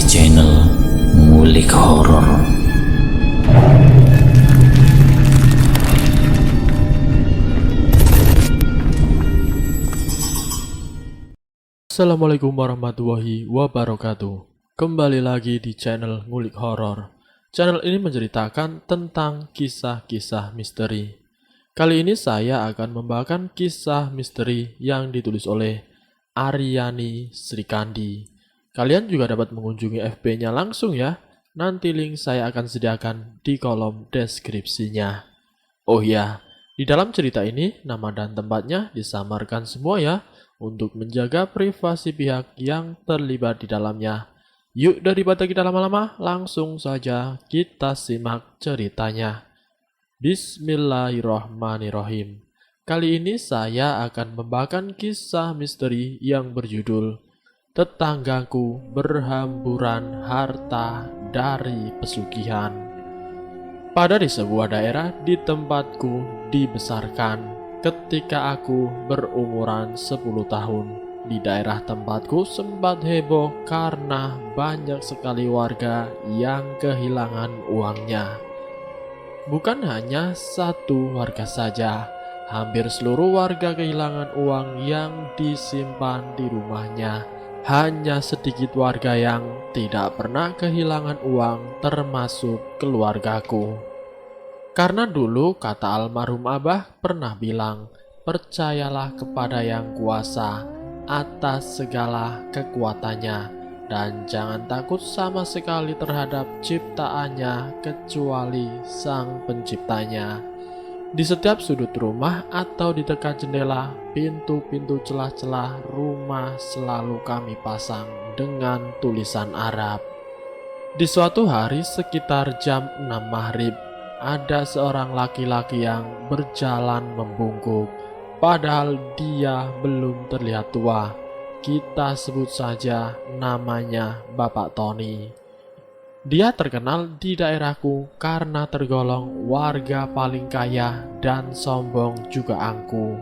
channel Ngulik Horor. Assalamualaikum warahmatullahi wabarakatuh. Kembali lagi di channel Ngulik Horor. Channel ini menceritakan tentang kisah-kisah misteri. Kali ini saya akan membawakan kisah misteri yang ditulis oleh Aryani Srikandi. Kalian juga dapat mengunjungi FB-nya langsung ya. Nanti link saya akan sediakan di kolom deskripsinya. Oh ya, di dalam cerita ini nama dan tempatnya disamarkan semua ya, untuk menjaga privasi pihak yang terlibat di dalamnya. Yuk, daripada kita lama-lama, langsung saja kita simak ceritanya. Bismillahirrahmanirrahim. Kali ini saya akan membawakan kisah misteri yang berjudul Tetanggaku Berhamburan Harta dari Pesugihan. Pada di sebuah daerah di tempatku dibesarkan, ketika aku berumuran 10 tahun, di daerah tempatku sempat heboh karena banyak sekali warga yang kehilangan uangnya. Bukan hanya satu warga saja, hampir seluruh warga kehilangan uang yang disimpan di rumahnya. Hanya sedikit warga yang tidak pernah kehilangan uang, termasuk keluargaku. Karena dulu kata almarhum Abah pernah bilang, percayalah kepada yang kuasa atas segala kekuatannya, dan jangan takut sama sekali terhadap ciptaannya kecuali sang penciptanya. Di setiap sudut rumah atau di dekat jendela, pintu-pintu celah-celah rumah selalu kami pasang dengan tulisan Arab. Di suatu hari sekitar jam 6 maghrib, ada seorang laki-laki yang berjalan membungkuk, padahal dia belum terlihat tua. Kita sebut saja namanya Bapak Tony. Dia terkenal di daerahku karena tergolong warga paling kaya dan sombong juga angkuh.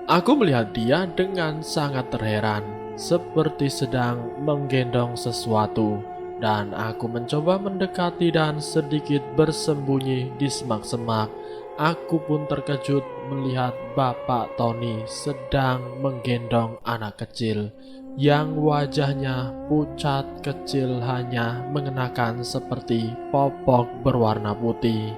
Aku melihat dia dengan sangat terheran, seperti sedang menggendong sesuatu. Dan aku mencoba mendekati dan sedikit bersembunyi di semak-semak. Aku pun terkejut melihat Bapak Tony sedang menggendong anak kecil yang wajahnya pucat kecil, hanya mengenakan seperti popok berwarna putih.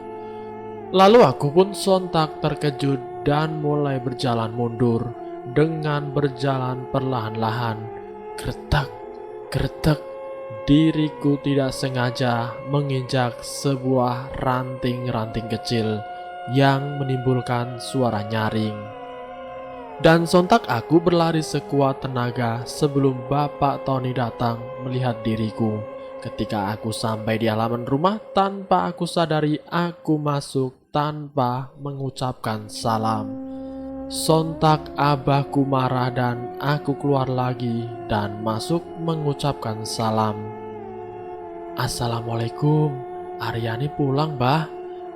Lalu aku pun sontak terkejut dan mulai berjalan mundur dengan berjalan perlahan-lahan. Gretak, gretak. Diriku tidak sengaja menginjak sebuah ranting-ranting kecil yang menimbulkan suara nyaring. Dan sontak aku berlari sekuat tenaga sebelum Bapak Tony datang melihat diriku. Ketika aku sampai di halaman rumah, tanpa aku sadari aku masuk tanpa mengucapkan salam. Sontak abahku marah dan aku keluar lagi dan masuk mengucapkan salam. Assalamualaikum, Aryani pulang bah.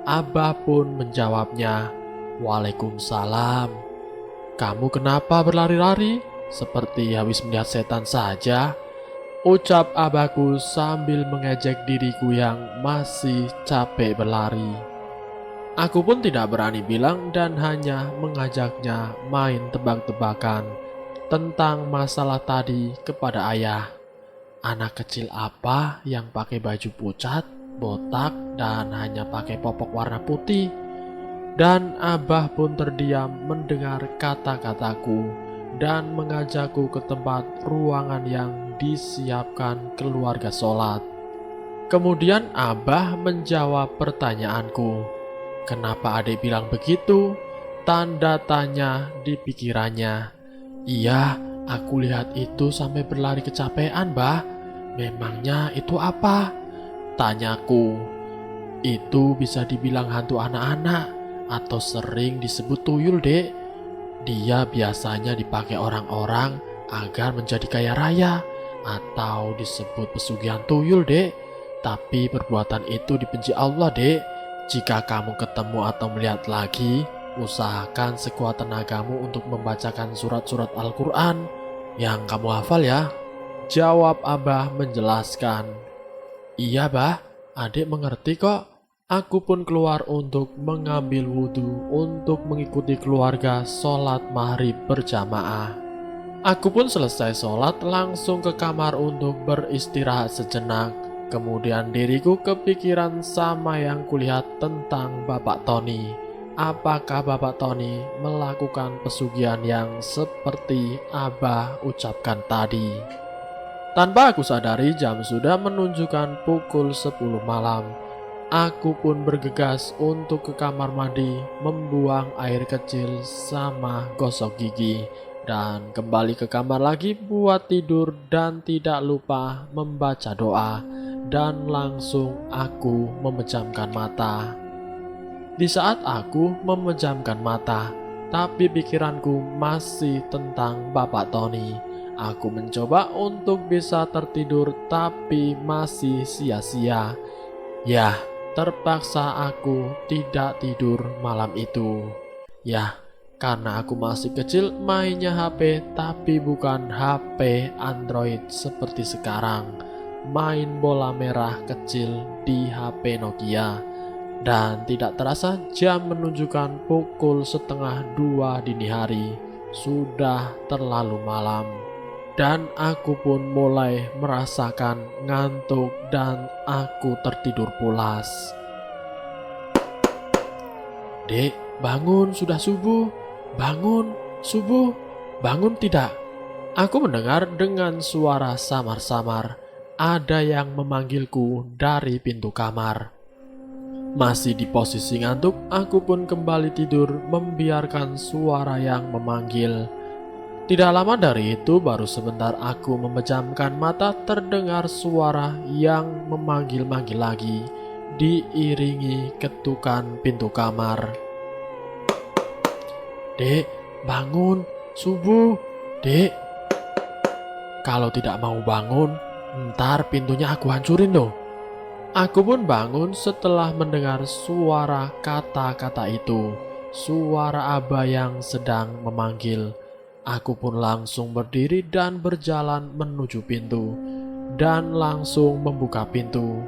Abah pun menjawabnya, Waalaikumsalam. Kamu kenapa berlari-lari? Seperti habis melihat setan saja, ucap abahku sambil mengejek diriku yang masih capek berlari. Aku pun tidak berani bilang dan hanya mengajaknya main tebak-tebakan tentang masalah tadi kepada ayah. Anak kecil apa yang pakai baju pucat, botak, dan hanya pakai popok warna putih? Dan abah pun terdiam mendengar kata-kataku dan mengajakku ke tempat ruangan yang disiapkan keluarga sholat. Kemudian abah menjawab pertanyaanku. Kenapa adik bilang begitu? Tanda tanya di pikirannya. Iya, aku lihat itu sampai berlari kecapean, bah. Memangnya itu apa? Tanyaku. Itu bisa dibilang hantu anak-anak atau sering disebut tuyul, dek. Dia biasanya dipakai orang-orang agar menjadi kaya raya, atau disebut pesugihan tuyul, dek. Tapi perbuatan itu dibenci Allah, dek. Jika kamu ketemu atau melihat lagi, usahakan sekuat tenagamu untuk membacakan surat-surat Al-Quran yang kamu hafal ya. Jawab Abah menjelaskan. Iya bah, adik mengerti kok. Aku pun keluar untuk mengambil wudhu untuk mengikuti keluarga sholat maghrib berjamaah. Aku pun selesai sholat langsung ke kamar untuk beristirahat sejenak. Kemudian diriku kepikiran sama yang kulihat tentang Bapak Tony. Apakah Bapak Tony melakukan pesugihan yang seperti Abah ucapkan tadi? Tanpa aku sadari jam sudah menunjukkan pukul 10 malam. Aku pun bergegas untuk ke kamar mandi, membuang air kecil sama gosok gigi, dan kembali ke kamar lagi buat tidur dan tidak lupa membaca doa, dan langsung aku memejamkan mata. Di saat aku memejamkan mata, tapi pikiranku masih tentang Bapak Tony. Aku mencoba untuk bisa tertidur tapi masih sia-sia. Yah, terpaksa aku tidak tidur malam itu. Yah, karena aku masih kecil mainnya HP, tapi bukan HP Android seperti sekarang. Main bola merah kecil di HP Nokia. Dan tidak terasa jam menunjukkan pukul 1:30 dini hari. Sudah terlalu malam. Dan aku pun mulai merasakan ngantuk dan aku tertidur pulas. Dek, bangun, sudah subuh. Bangun, subuh. Bangun tidak? Aku mendengar dengan suara samar-samar. Ada yang memanggilku dari pintu kamar. Masih di posisi ngantuk, aku pun kembali tidur membiarkan suara yang memanggil. Tidak lama dari itu, baru sebentar aku memejamkan mata, terdengar suara yang memanggil-manggil lagi, diiringi ketukan pintu kamar. Dek, bangun, subuh, dek. Kalau tidak mau bangun, ntar pintunya aku hancurin loh. Aku pun bangun setelah mendengar suara kata-kata itu, suara Abah yang sedang memanggil. Aku pun langsung berdiri dan berjalan menuju pintu, dan langsung membuka pintu.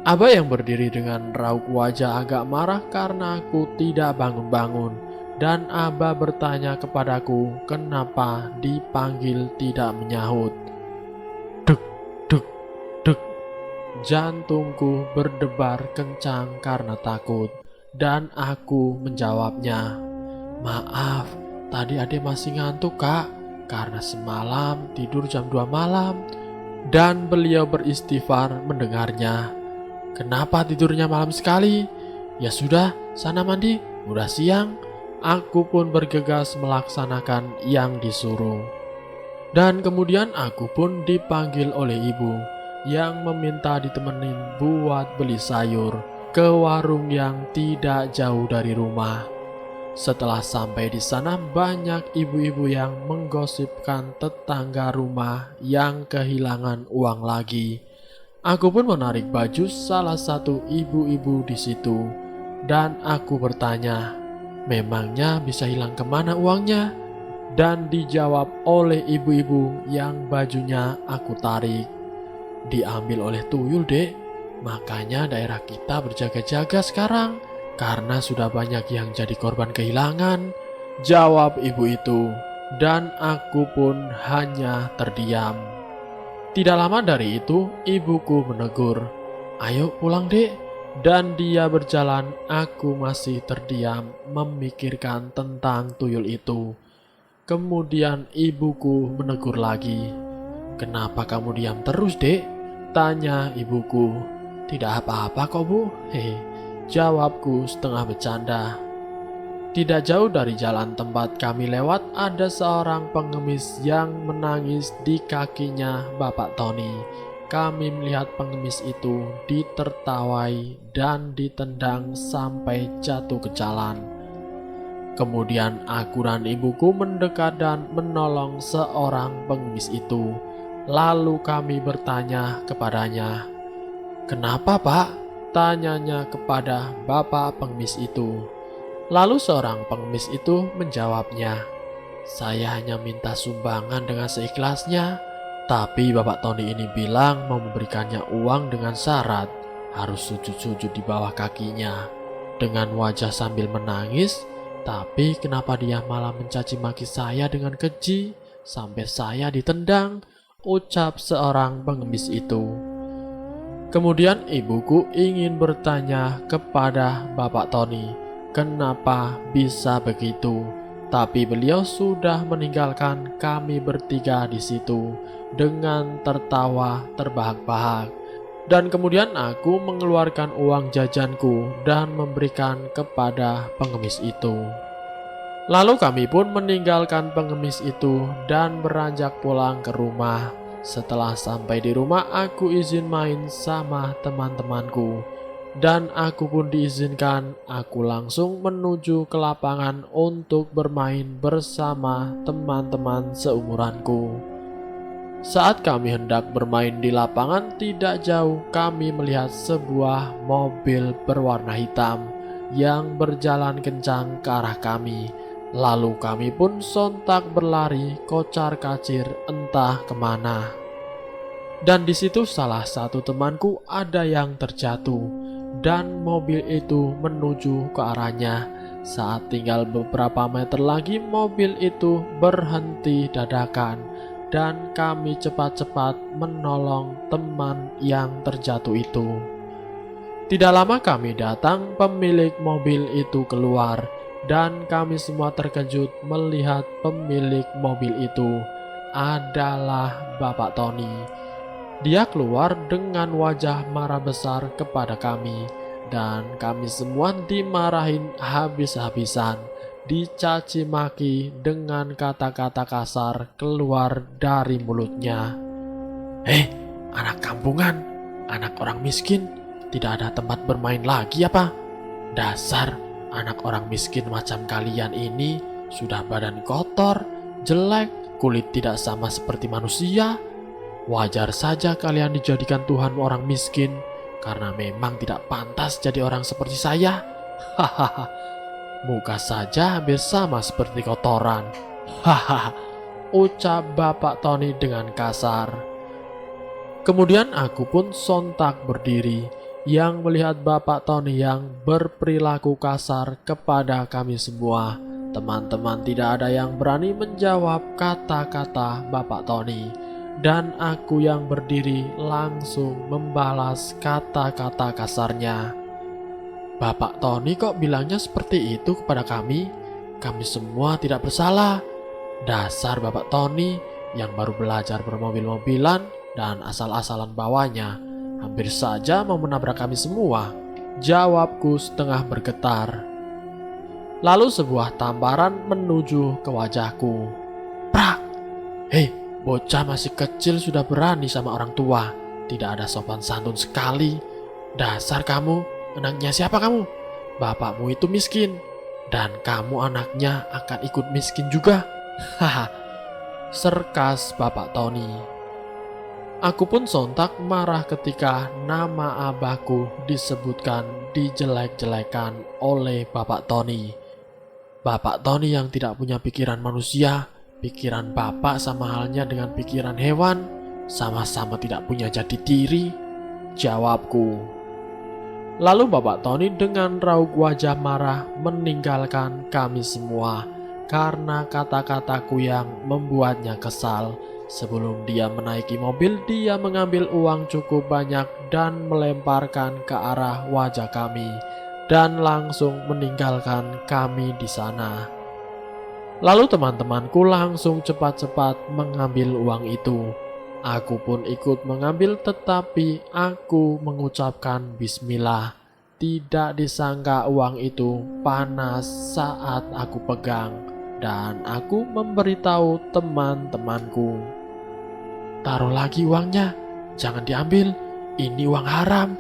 Abah yang berdiri dengan raut wajah agak marah karena aku tidak bangun-bangun, dan Abah bertanya kepadaku kenapa dipanggil tidak menyahut. Dek, dek, dek. Jantungku berdebar kencang karena takut, dan aku menjawabnya, maaf, tadi adek masih ngantuk kak, karena semalam tidur jam 2 malam. Dan beliau beristighfar mendengarnya. Kenapa tidurnya malam sekali? Ya sudah, sana mandi, udah siang. Aku pun bergegas melaksanakan yang disuruh. Dan kemudian aku pun dipanggil oleh ibu yang meminta ditemenin buat beli sayur ke warung yang tidak jauh dari rumah. Setelah sampai di sana, banyak ibu-ibu yang menggosipkan tetangga rumah yang kehilangan uang lagi. Aku pun menarik baju salah satu ibu-ibu di situ, dan aku bertanya, memangnya bisa hilang kemana uangnya? Dan dijawab oleh ibu-ibu yang bajunya aku tarik, diambil oleh tuyul dek, makanya daerah kita berjaga-jaga sekarang. Karena sudah banyak yang jadi korban kehilangan, jawab ibu itu, dan aku pun hanya terdiam. Tidak lama dari itu, ibuku menegur, ayo pulang dek. Dan dia berjalan, aku masih terdiam memikirkan tentang tuyul itu. Kemudian ibuku menegur lagi, kenapa kamu diam terus dek? Tanya ibuku. Tidak apa-apa kok bu, hehe. Jawabku setengah bercanda. Tidak jauh dari jalan tempat kami lewat, ada seorang pengemis yang menangis di kakinya Bapak Tony. Kami melihat pengemis itu ditertawai dan ditendang sampai jatuh ke jalan. Kemudian aku dan ibuku mendekat dan menolong seorang pengemis itu. Lalu kami bertanya kepadanya, kenapa pak? Tanyanya kepada bapak pengemis itu. Lalu seorang pengemis itu menjawabnya, saya hanya minta sumbangan dengan seikhlasnya. Tapi Bapak Tony ini bilang mau memberikannya uang dengan syarat harus sujud-sujud di bawah kakinya. Dengan wajah sambil menangis, tapi kenapa dia malah mencaci maki saya dengan keji sampai saya ditendang, ucap seorang pengemis itu. Kemudian ibuku ingin bertanya kepada Bapak Tony, kenapa bisa begitu? Tapi beliau sudah meninggalkan kami bertiga di situ dengan tertawa terbahak-bahak. Dan kemudian aku mengeluarkan uang jajanku dan memberikan kepada pengemis itu. Lalu kami pun meninggalkan pengemis itu dan beranjak pulang ke rumah. Setelah sampai di rumah, aku izin main sama teman-temanku. Dan aku pun diizinkan, aku langsung menuju ke lapangan untuk bermain bersama teman-teman seumuranku. Saat kami hendak bermain di lapangan, tidak jauh kami melihat sebuah mobil berwarna hitam yang berjalan kencang ke arah kami. Lalu kami pun sontak berlari kocar-kacir entah kemana. Dan di situ salah satu temanku ada yang terjatuh. Dan mobil itu menuju ke arahnya. Saat tinggal beberapa meter lagi, mobil itu berhenti dadakan dan kami cepat-cepat menolong teman yang terjatuh itu. Tidak lama kami datang, pemilik mobil itu keluar dan kami semua terkejut melihat pemilik mobil itu adalah Bapak Tony. Dia keluar dengan wajah marah besar kepada kami dan kami semua dimarahin habis-habisan, dicaci maki dengan kata-kata kasar keluar dari mulutnya. Anak kampungan, anak orang miskin, tidak ada tempat bermain lagi apa? Dasar anak orang miskin macam kalian ini sudah badan kotor, jelek, kulit tidak sama seperti manusia. Wajar saja kalian dijadikan Tuhan orang miskin, karena memang tidak pantas jadi orang seperti saya. Hahaha, muka saja hampir sama seperti kotoran. Hahaha, ucap Bapak Tony dengan kasar. Kemudian aku pun sontak berdiri, yang melihat Bapak Tony yang berperilaku kasar kepada kami semua. Teman-teman tidak ada yang berani menjawab kata-kata Bapak Tony. Dan aku yang berdiri langsung membalas kata-kata kasarnya. Bapak Tony kok bilangnya seperti itu kepada kami? Kami semua tidak bersalah. Dasar Bapak Tony yang baru belajar bermobil-mobilan dan asal-asalan bawanya. Hampir saja mau menabrak kami semua. Jawabku setengah bergetar. Lalu sebuah tamparan menuju ke wajahku. Prak! Bocah masih kecil sudah berani sama orang tua. Tidak ada sopan santun sekali. Dasar kamu, anaknya siapa kamu? Bapakmu itu miskin. Dan kamu anaknya akan ikut miskin juga. Haha, serkas Bapak Tony. Aku pun sontak marah ketika nama abahku disebutkan dijelek-jelekan oleh Bapak Tony. Bapak Tony yang tidak punya pikiran manusia. Pikiran bapak sama halnya dengan pikiran hewan, sama-sama tidak punya jati diri, jawabku. Lalu Bapak Tony dengan raut wajah marah meninggalkan kami semua karena kata-kataku yang membuatnya kesal. Sebelum dia menaiki mobil, dia mengambil uang cukup banyak dan melemparkan ke arah wajah kami dan langsung meninggalkan kami di sana. Lalu teman-temanku langsung cepat-cepat mengambil uang itu. Aku pun ikut mengambil, tetapi aku mengucapkan bismillah. Tidak disangka uang itu panas saat aku pegang, dan aku memberitahu teman-temanku. Taruh lagi uangnya, jangan diambil, ini uang haram.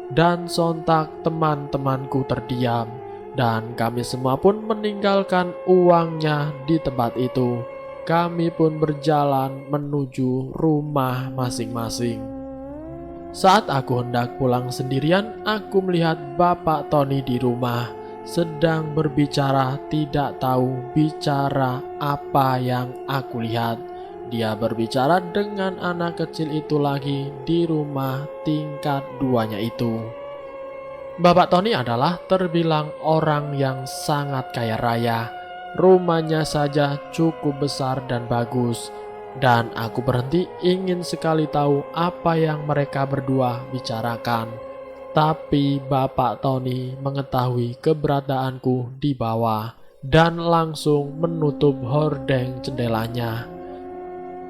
Dan sontak teman-temanku terdiam. Dan kami semua pun meninggalkan uangnya di tempat itu. Kami pun berjalan menuju rumah masing-masing. Saat aku hendak pulang sendirian, aku melihat Bapak Tony di rumah, sedang berbicara, tidak tahu bicara apa yang aku lihat. dia berbicara dengan anak kecil itu lagi di rumah tingkat 2-nya itu. Bapak Tony adalah terbilang orang yang sangat kaya raya. Rumahnya saja cukup besar dan bagus. Dan aku berhenti ingin sekali tahu apa yang mereka berdua bicarakan. Tapi Bapak Tony mengetahui keberadaanku di bawah dan langsung menutup hordeng jendelanya.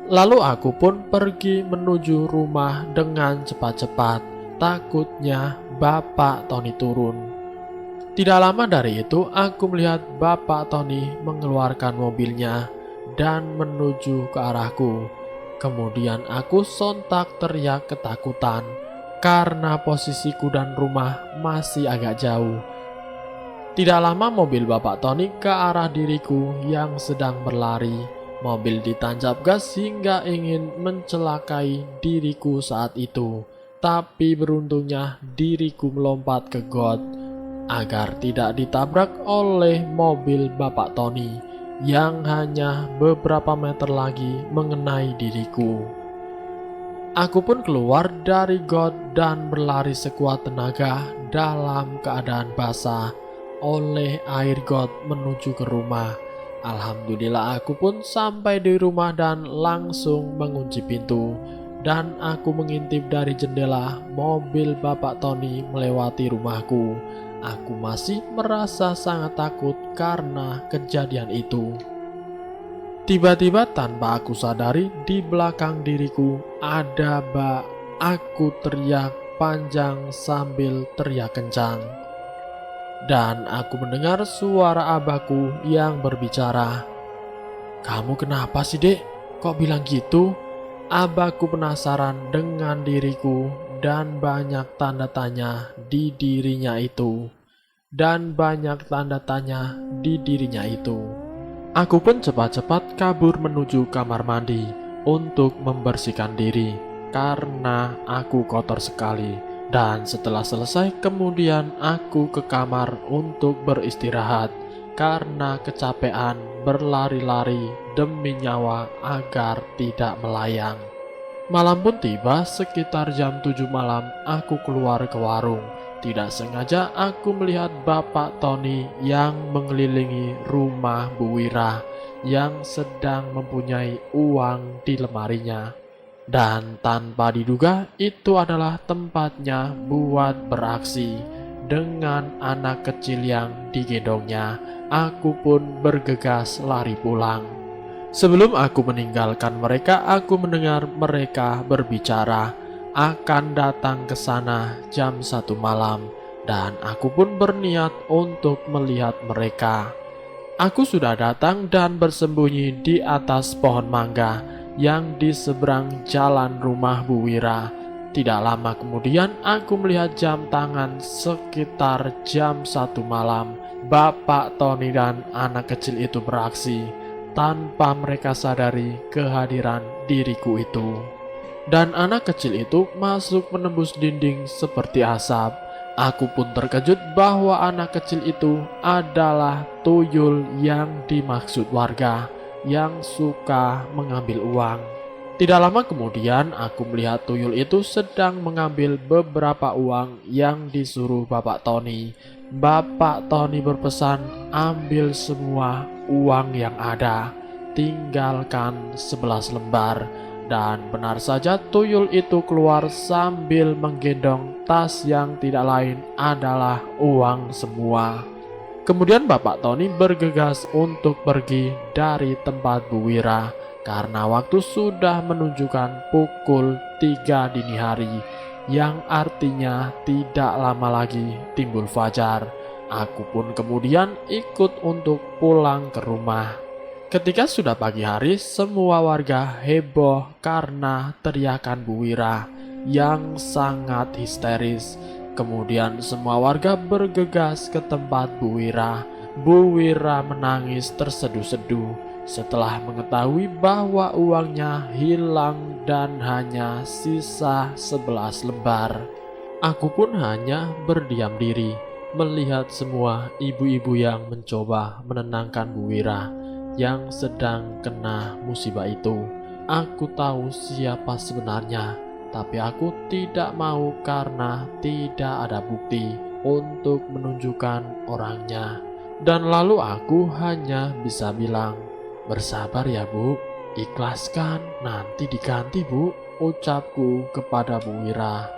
Lalu aku pun pergi menuju rumah dengan cepat-cepat. Takutnya Bapak Tony turun. Tidak lama dari itu aku melihat Bapak Tony mengeluarkan mobilnya dan menuju ke arahku. Kemudian aku sontak teriak ketakutan karena posisiku dan rumah masih agak jauh. Tidak lama mobil Bapak Tony ke arah diriku yang sedang berlari. Mobil ditancap gas hingga ingin mencelakai diriku saat itu. Tapi beruntungnya diriku melompat ke got agar tidak ditabrak oleh mobil Bapak Tony yang hanya beberapa meter lagi mengenai diriku. Aku pun keluar dari got dan berlari sekuat tenaga dalam keadaan basah oleh air got menuju ke rumah. Alhamdulillah aku pun sampai di rumah dan langsung mengunci pintu. Dan aku mengintip dari jendela mobil Bapak Tony melewati rumahku. Aku masih merasa sangat takut karena kejadian itu. Tiba-tiba tanpa aku sadari di belakang diriku ada bak. Aku teriak panjang sambil teriak kencang. Dan aku mendengar suara abahku yang berbicara. "Kamu kenapa sih, Dek? Kok bilang gitu?" Abahku penasaran dengan diriku dan banyak tanda tanya di dirinya itu. Aku pun cepat-cepat kabur menuju kamar mandi untuk membersihkan diri karena aku kotor sekali. Dan setelah selesai kemudian aku ke kamar untuk beristirahat karena kecapean berlari-lari demi nyawa agar tidak melayang. Malam pun tiba, sekitar jam 7 malam aku keluar ke warung. Tidak sengaja aku melihat Bapak Tony yang mengelilingi rumah Bu Wira yang sedang mempunyai uang di lemarinya. Dan tanpa diduga itu adalah tempatnya buat beraksi dengan anak kecil yang digendongnya. Aku pun bergegas lari pulang. Sebelum aku meninggalkan mereka, aku mendengar mereka berbicara akan datang ke sana jam 1 malam, dan aku pun berniat untuk melihat mereka. Aku sudah datang dan bersembunyi di atas pohon mangga yang di seberang jalan rumah Bu Wira. Tidak lama kemudian aku melihat jam tangan sekitar jam 1 malam. Bapak Tony dan anak kecil itu beraksi tanpa mereka sadari kehadiran diriku itu. Dan anak kecil itu masuk menembus dinding seperti asap. Aku pun terkejut bahwa anak kecil itu adalah tuyul yang dimaksud warga yang suka mengambil uang. Tidak lama kemudian aku melihat tuyul itu sedang mengambil beberapa uang yang disuruh Bapak Tony. Bapak Tony berpesan, ambil semua uang yang ada, tinggalkan 11 lembar. Dan benar saja tuyul itu keluar sambil menggendong tas yang tidak lain adalah uang semua. Kemudian Bapak Tony bergegas untuk pergi dari tempat Bu Wira karena waktu sudah menunjukkan pukul 3 dini hari, yang artinya tidak lama lagi timbul fajar. Aku pun kemudian ikut untuk pulang ke rumah. Ketika sudah pagi hari, semua warga heboh karena teriakan Bu Wira yang sangat histeris. Kemudian semua warga bergegas ke tempat Bu Wira. Bu Wira menangis terseduh-seduh setelah mengetahui bahwa uangnya hilang dan hanya sisa 11 lembar. Aku pun hanya berdiam diri melihat semua ibu-ibu yang mencoba menenangkan Bu Wira yang sedang kena musibah itu. aku tahu siapa sebenarnya, tapi aku tidak mau karena tidak ada bukti untuk menunjukkan orangnya. Dan lalu aku hanya bisa bilang, "Bersabar ya Bu, ikhlaskan, nanti diganti Bu," ucapku kepada Bu Wira.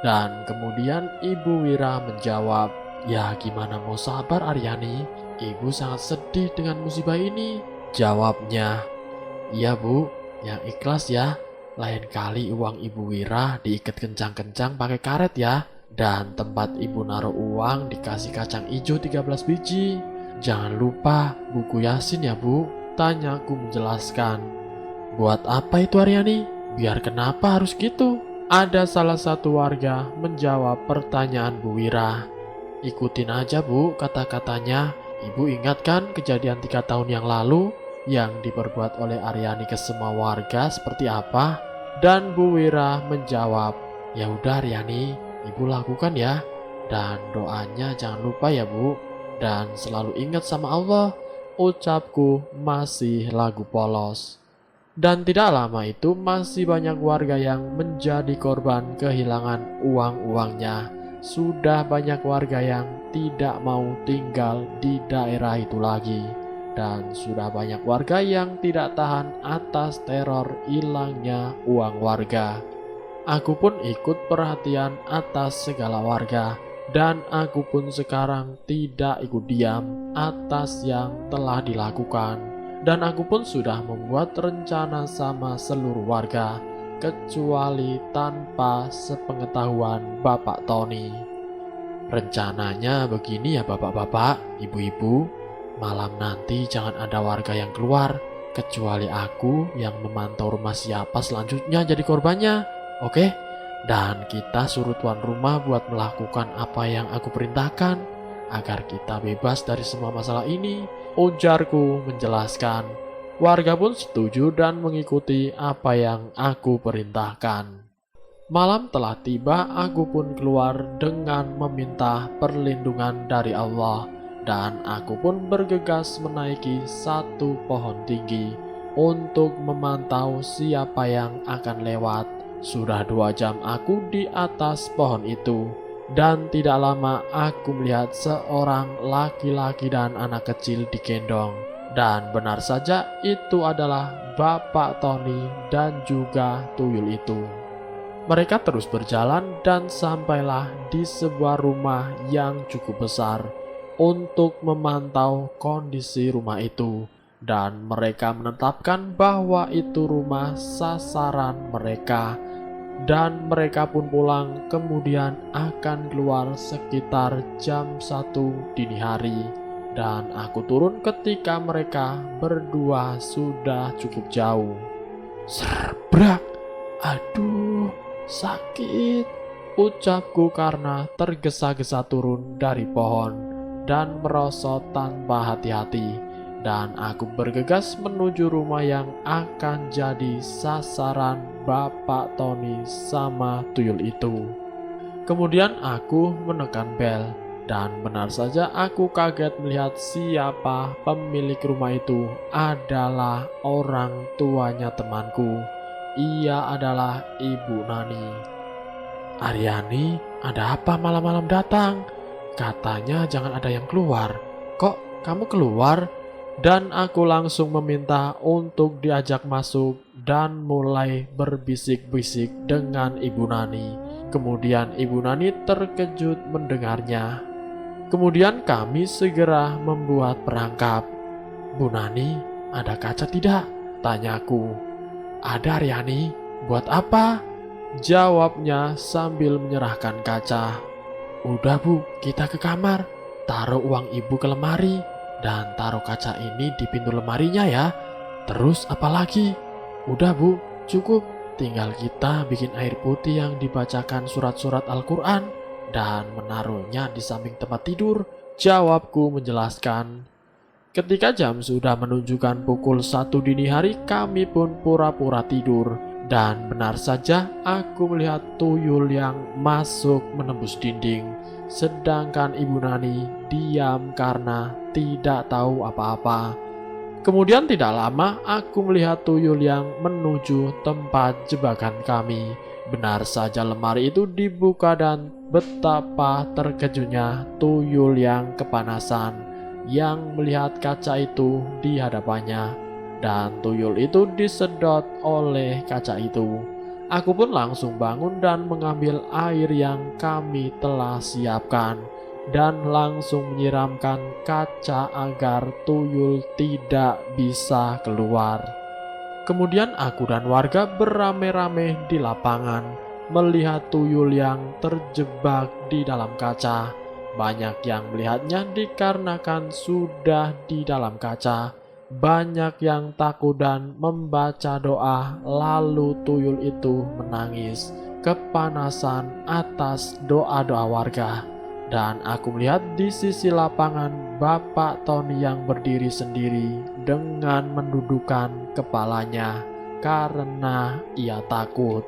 Dan kemudian Ibu Wira menjawab, "Ya gimana mau sabar Aryani, Ibu sangat sedih dengan musibah ini." Jawabnya, "Iya Bu, yang ikhlas ya. Lain kali uang Ibu Wira diikat kencang-kencang pakai karet ya. Dan tempat Ibu naruh uang dikasih kacang hijau 13 biji. Jangan lupa buku Yasin ya Bu," tanyaku menjelaskan. "Buat apa itu Aryani? Biar kenapa harus gitu?" Ada salah satu warga menjawab pertanyaan Bu Wira. "Ikutin aja Bu kata-katanya. Ibu ingat kan kejadian 3 tahun yang lalu yang diperbuat oleh Aryani ke semua warga seperti apa?" Dan Bu Wira menjawab, "Ya udah Aryani, Ibu lakukan ya. Dan doanya jangan lupa ya Bu. Dan selalu ingat sama Allah," ucapku masih lagu polos. Dan tidak lama itu masih banyak warga yang menjadi korban kehilangan uang-uangnya. Sudah banyak warga yang tidak mau tinggal di daerah itu lagi. Dan sudah banyak warga yang tidak tahan atas teror hilangnya uang warga. Aku pun ikut perhatian atas segala warga. Dan aku pun sekarang tidak ikut diam atas yang telah dilakukan. Dan aku pun sudah membuat rencana sama seluruh warga, kecuali tanpa sepengetahuan Bapak Tony. Rencananya begini ya Bapak-bapak, Ibu-ibu, malam nanti jangan ada warga yang keluar, kecuali aku yang memantau rumah siapa selanjutnya jadi korbannya, oke? Dan kita suruh tuan rumah buat melakukan apa yang aku perintahkan, agar kita bebas dari semua masalah ini," ujarku menjelaskan. Warga pun setuju dan mengikuti apa yang aku perintahkan. Malam telah tiba, aku pun keluar dengan meminta perlindungan dari Allah. Dan aku pun bergegas menaiki satu pohon tinggi untuk memantau siapa yang akan lewat. Sudah 2 jam aku di atas pohon itu. Dan tidak lama aku melihat seorang laki-laki dan anak kecil digendong. Dan benar saja itu adalah Bapak Tony dan juga tuyul itu. Mereka terus berjalan dan sampailah di sebuah rumah yang cukup besar untuk memantau kondisi rumah itu. Dan mereka menetapkan bahwa itu rumah sasaran mereka. Dan mereka pun pulang, kemudian akan keluar sekitar jam 1 dini hari. Dan aku turun ketika mereka berdua sudah cukup jauh. Serbrak, aduh sakit, ucapku karena tergesa-gesa turun dari pohon dan merosot tanpa hati-hati. Dan aku bergegas menuju rumah yang akan jadi sasaran Bapak Tony sama tuyul itu. Kemudian aku menekan bel, dan benar saja aku kaget melihat siapa pemilik rumah itu adalah orang tuanya temanku. Ia adalah Ibu Nani. "Aryani, ada apa malam-malam datang? Katanya jangan ada yang keluar. Kok kamu keluar?" Dan aku langsung meminta untuk diajak masuk dan mulai berbisik-bisik dengan Ibu Nani. Kemudian Ibu Nani terkejut mendengarnya. Kemudian kami segera membuat perangkap. "Bu Nani, ada kaca tidak?" tanyaku. "Ada Aryani, buat apa?" jawabnya sambil menyerahkan kaca. "Udah Bu, kita ke kamar. Taruh uang Ibu ke lemari. Dan taruh kaca ini di pintu lemarinya ya. Terus apa lagi?" "Udah Bu, cukup. Tinggal kita bikin air putih yang dibacakan surat-surat Al-Quran dan menaruhnya di samping tempat tidur," jawabku menjelaskan. Ketika jam sudah menunjukkan pukul 1 dini hari, kami pun pura-pura tidur. Dan benar saja aku melihat tuyul yang masuk menembus dinding. Sedangkan Ibu Nani diam karena tidak tahu apa-apa. Kemudian tidak lama aku melihat tuyul yang menuju tempat jebakan kami. Benar saja lemari itu dibuka dan betapa terkejutnya tuyul yang kepanasan yang melihat kaca itu di hadapannya. Dan tuyul itu disedot oleh kaca itu. Aku pun langsung bangun dan mengambil air yang kami telah siapkan dan langsung menyiramkan kaca agar tuyul tidak bisa keluar. Kemudian aku dan warga beramai-ramai di lapangan melihat tuyul yang terjebak di dalam kaca. Banyak yang melihatnya dikarenakan sudah di dalam kaca. Banyak yang takut dan membaca doa, lalu tuyul itu menangis kepanasan atas doa-doa warga. Dan aku melihat di sisi lapangan Bapak Tony yang berdiri sendiri dengan menundukkan kepalanya karena ia takut.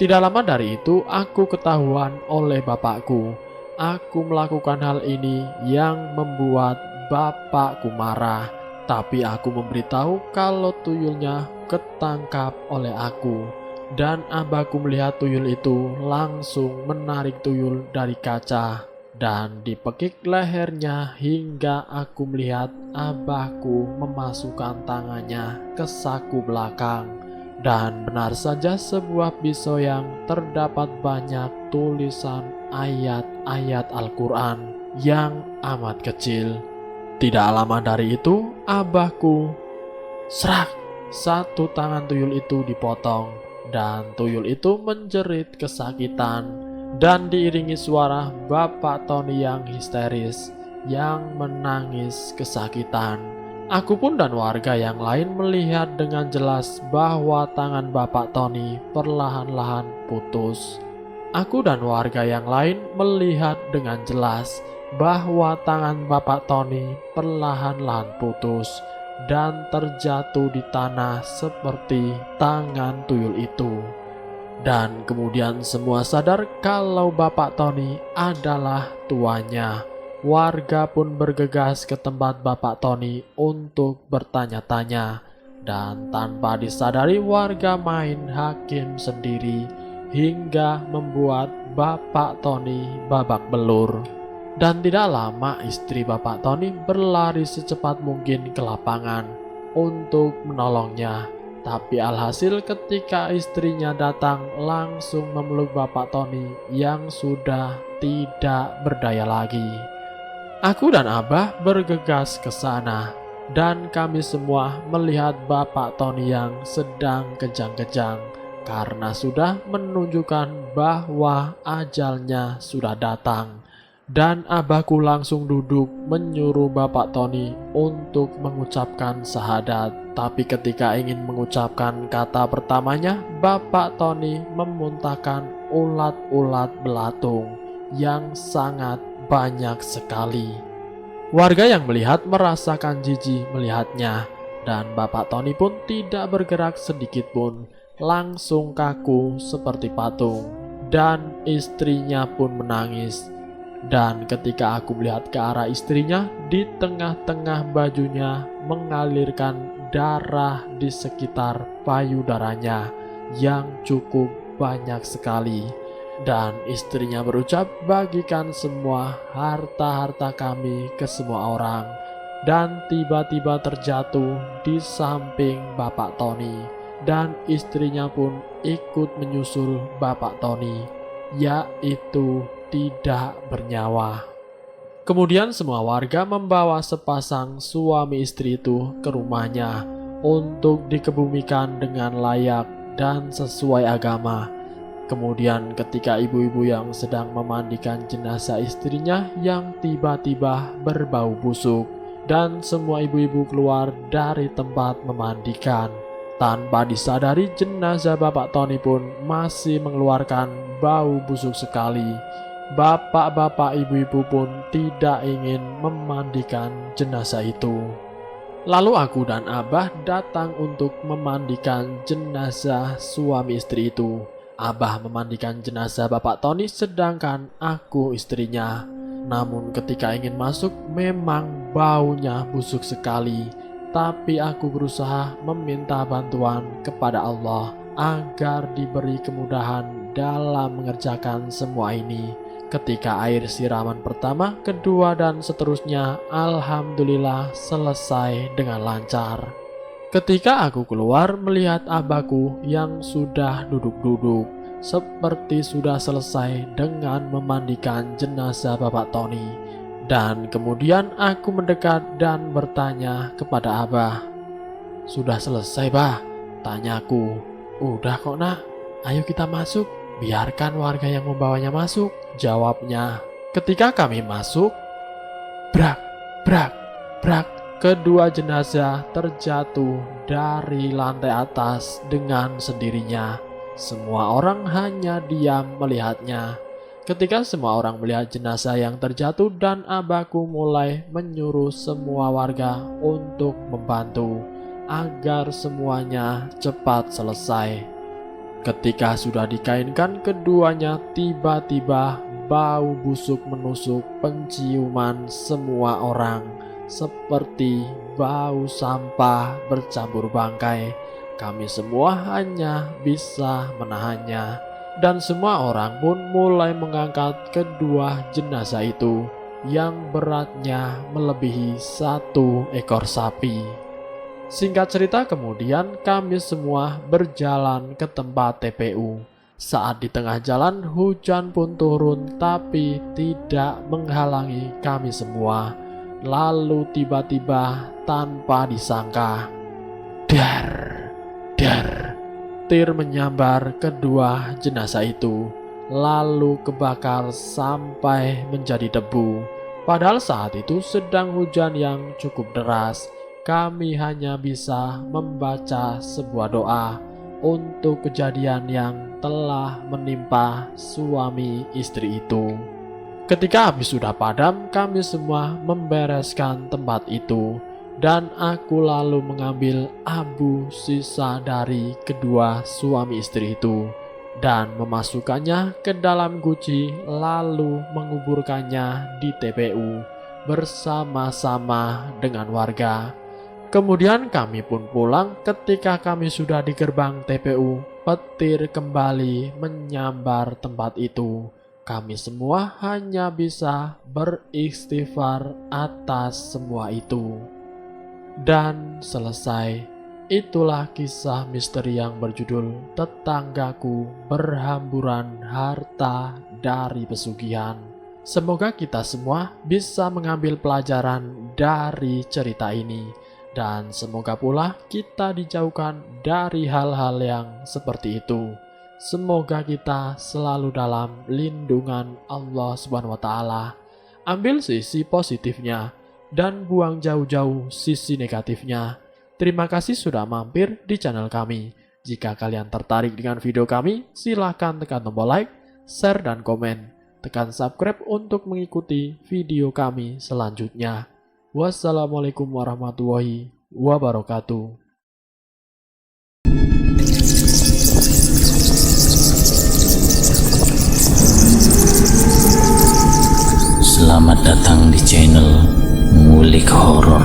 Tidak lama dari itu aku ketahuan oleh bapakku. Aku melakukan hal ini yang membuat bapakku marah. Tapi aku memberitahu kalau tuyulnya ketangkap oleh aku. Dan abahku melihat tuyul itu langsung menarik tuyul dari kaca dan dipekik lehernya hingga aku melihat abahku memasukkan tangannya ke saku belakang. Dan benar saja sebuah pisau yang terdapat banyak tulisan ayat-ayat Al-Quran yang amat kecil. Tidak lama dari itu abahku serak, satu tangan tuyul itu dipotong dan tuyul itu menjerit kesakitan. Dan diiringi suara Bapak Tony yang histeris, yang menangis kesakitan. Aku pun dan warga yang lain melihat dengan jelas bahwa tangan Bapak Tony perlahan-lahan putus. Aku dan warga yang lain melihat dengan jelas bahwa tangan Bapak Tony perlahan-lahan putus dan terjatuh di tanah seperti tangan tuyul itu. Dan kemudian semua sadar kalau Bapak Tony adalah tuannya. Warga pun bergegas ke tempat Bapak Tony untuk bertanya-tanya. Dan tanpa disadari warga main hakim sendiri hingga membuat Bapak Tony babak belur. Dan tidak lama istri Bapak Tony berlari secepat mungkin ke lapangan untuk menolongnya. Tapi alhasil ketika istrinya datang langsung memeluk Bapak Tony yang sudah tidak berdaya lagi. Aku dan Abah bergegas ke sana dan kami semua melihat Bapak Tony yang sedang kejang-kejang karena sudah menunjukkan bahwa ajalnya sudah datang. Dan abahku langsung duduk menyuruh Bapak Tony untuk mengucapkan syahadat. Tapi ketika ingin mengucapkan kata pertamanya, Bapak Tony memuntahkan ulat-ulat belatung yang sangat banyak sekali. Warga yang melihat merasakan jijik melihatnya. Dan Bapak Tony pun tidak bergerak sedikit pun, langsung kaku seperti patung. Dan istrinya pun menangis. Dan ketika aku melihat ke arah istrinya, di tengah-tengah bajunya mengalirkan darah di sekitar payudaranya yang cukup banyak sekali. Dan istrinya berucap, bagikan semua harta-harta kami ke semua orang. Dan tiba-tiba terjatuh di samping Bapak Tony. Dan istrinya pun ikut menyusul Bapak Tony, yaitu tidak bernyawa. Kemudian semua warga membawa sepasang suami istri itu ke rumahnya untuk dikebumikan dengan layak dan sesuai agama. Kemudian ketika ibu-ibu yang sedang memandikan jenazah istrinya yang tiba-tiba berbau busuk, dan semua ibu-ibu keluar dari tempat memandikan. Tanpa disadari jenazah Bapak Tony pun masih mengeluarkan bau busuk sekali. Bapak-bapak ibu-ibu pun tidak ingin memandikan jenazah itu. Lalu aku dan Abah datang untuk memandikan jenazah suami istri itu. Abah memandikan jenazah Bapak Tony sedangkan aku istrinya. Namun ketika ingin masuk memang baunya busuk sekali. tapi aku berusaha meminta bantuan kepada Allah agar diberi kemudahan dalam mengerjakan semua ini. Ketika air siraman pertama, kedua, dan seterusnya, alhamdulillah selesai dengan lancar. Ketika aku keluar melihat abahku yang sudah duduk-duduk, seperti sudah selesai dengan memandikan jenazah Bapak Tony. Dan kemudian aku mendekat dan bertanya kepada abah. "Sudah selesai, bah?" tanyaku. "Udah kok, nak. Ayo kita masuk. Biarkan warga yang membawanya masuk," jawabnya. Ketika kami masuk, brak, brak, brak, kedua jenazah terjatuh dari lantai atas dengan sendirinya. Semua orang hanya diam melihatnya. Ketika semua orang melihat jenazah yang terjatuh, dan abahku mulai menyuruh semua warga untuk membantu agar semuanya cepat selesai. Ketika sudah dikainkan keduanya, tiba-tiba bau busuk menusuk penciuman semua orang, seperti bau sampah bercampur bangkai. Kami semua hanya bisa menahannya, dan semua orang pun mulai mengangkat kedua jenazah itu yang beratnya melebihi 1 ekor sapi. Singkat cerita, kemudian kami semua berjalan ke tempat TPU. Saat di tengah jalan, hujan pun turun, tapi tidak menghalangi kami semua. Lalu tiba-tiba, tanpa disangka, dar, dar, tir menyambar kedua jenazah itu, lalu kebakar sampai menjadi debu. Padahal saat itu sedang hujan yang cukup deras. Kami hanya bisa membaca sebuah doa untuk kejadian yang telah menimpa suami istri itu. Ketika api sudah padam, kami semua membereskan tempat itu, dan aku lalu mengambil abu sisa dari kedua suami istri itu dan memasukkannya ke dalam guci, lalu menguburkannya di TPU bersama-sama dengan warga. Kemudian kami pun pulang. Ketika kami sudah di gerbang TPU, petir kembali menyambar tempat itu. Kami semua hanya bisa beristighfar atas semua itu. Dan selesai. Itulah kisah misteri yang berjudul "Tetanggaku Berhamburan Harta dari Pesugihan". Semoga kita semua bisa mengambil pelajaran dari cerita ini. Dan semoga pula kita dijauhkan dari hal-hal yang seperti itu. Semoga kita selalu dalam lindungan Allah Subhanahu wa Ta'ala. Ambil sisi positifnya dan buang jauh-jauh sisi negatifnya. Terima kasih sudah mampir di channel kami. Jika kalian tertarik dengan video kami, silahkan tekan tombol like, share, dan komen. Tekan subscribe untuk mengikuti video kami selanjutnya. Wassalamualaikum warahmatullahi wabarakatuh. Selamat datang di channel Ngulik Horor.